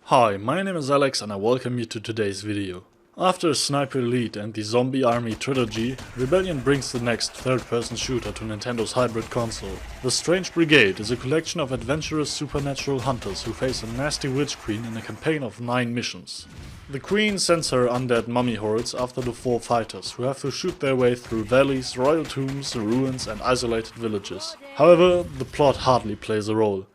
Hi, my name is Alex and I welcome you to today's video. After Sniper Elite and the Zombie Army trilogy, Rebellion brings the next third-person shooter to Nintendo's hybrid console. The Strange Brigade is a collection of adventurous supernatural hunters who face a nasty witch queen in a campaign of 9 missions. The queen sends her undead mummy hordes after the 4 fighters, who have to shoot their way through valleys, royal tombs, ruins and isolated villages. However, the plot hardly plays a role.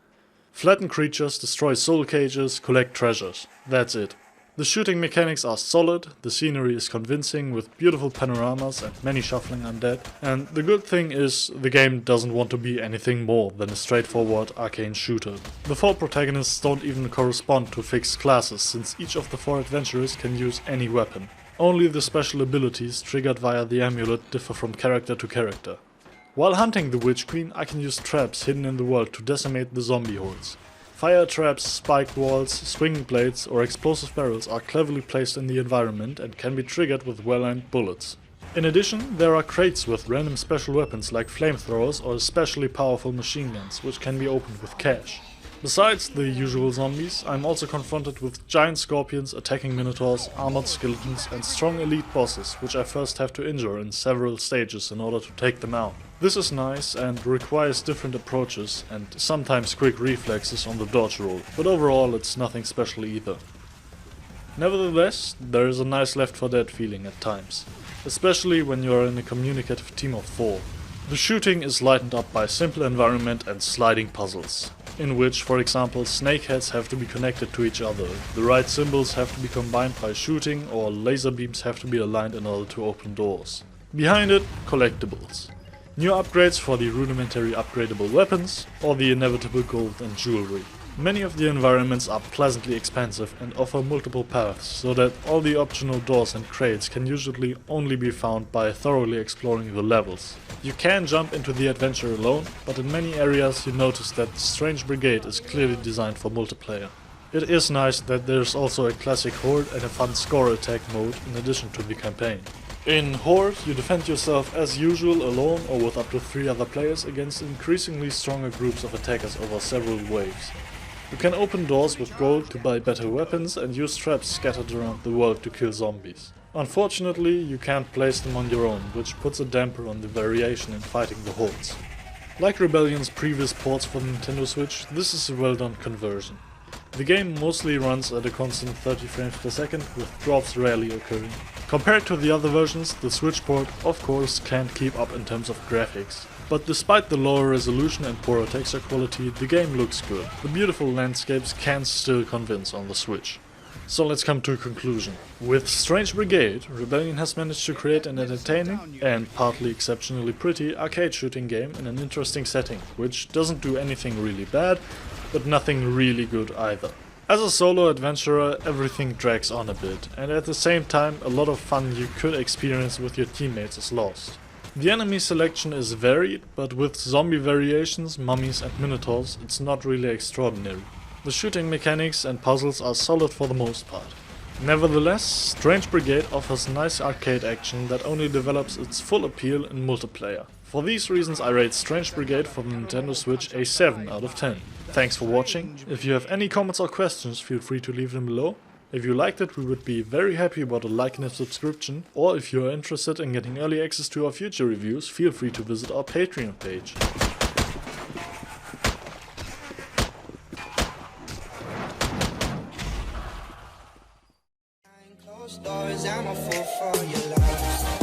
Flatten creatures, destroy soul cages, collect treasures. That's it. The shooting mechanics are solid, the scenery is convincing with beautiful panoramas and many shuffling undead, and the good thing is the game doesn't want to be anything more than a straightforward arcane shooter. The 4 protagonists don't even correspond to fixed classes, since each of the 4 adventurers can use any weapon. Only the special abilities triggered via the amulet differ from character to character. While hunting the Witch Queen, I can use traps hidden in the world to decimate the zombie hordes. Fire traps, spiked walls, swinging blades or explosive barrels are cleverly placed in the environment and can be triggered with well-aimed bullets. In addition, there are crates with random special weapons like flamethrowers or especially powerful machine guns, which can be opened with cash. Besides the usual zombies, I'm also confronted with giant scorpions, attacking minotaurs, armored skeletons and strong elite bosses, which I first have to injure in several stages in order to take them out. This is nice and requires different approaches and sometimes quick reflexes on the dodge roll, but overall it's nothing special either. Nevertheless, there is a nice Left 4 Dead feeling at times, especially when you are in a communicative team of 4. The shooting is lightened up by simple environment and sliding puzzles, in which, for example, snake heads have to be connected to each other, the right symbols have to be combined by shooting, or laser beams have to be aligned in order to open doors. Behind it, collectibles. New upgrades for the rudimentary upgradable weapons, or the inevitable gold and jewelry. Many of the environments are pleasantly expansive and offer multiple paths, so that all the optional doors and crates can usually only be found by thoroughly exploring the levels. You can jump into the adventure alone, but in many areas you notice that the Strange Brigade is clearly designed for multiplayer. It is nice that there's also a classic Horde and a fun score attack mode in addition to the campaign. In Horde, you defend yourself as usual alone or with up to 3 other players against increasingly stronger groups of attackers over several waves. You can open doors with gold to buy better weapons and use traps scattered around the world to kill zombies. Unfortunately, you can't place them on your own, which puts a damper on the variation in fighting the hordes. Like Rebellion's previous ports for the Nintendo Switch, this is a well done conversion. The game mostly runs at a constant 30 frames per second, with drops rarely occurring. Compared to the other versions, the Switch port of course can't keep up in terms of graphics. But despite the lower resolution and poorer texture quality, the game looks good. The beautiful landscapes can still convince on the Switch. So let's come to a conclusion. With Strange Brigade, Rebellion has managed to create an entertaining and partly exceptionally pretty arcade shooting game in an interesting setting, which doesn't do anything really bad, but nothing really good either. As a solo adventurer, everything drags on a bit, and at the same time a lot of fun you could experience with your teammates is lost. The enemy selection is varied, but with zombie variations, mummies and minotaurs, it's not really extraordinary. The shooting mechanics and puzzles are solid for the most part. Nevertheless, Strange Brigade offers nice arcade action that only develops its full appeal in multiplayer. For these reasons I rate Strange Brigade for the Nintendo Switch a 7 out of 10. Thanks for watching. If you have any comments or questions, feel free to leave them below. If you liked it, we would be very happy about a like and a subscription, or if you are interested in getting early access to our future reviews, feel free to visit our Patreon page. I'm a fool for your love.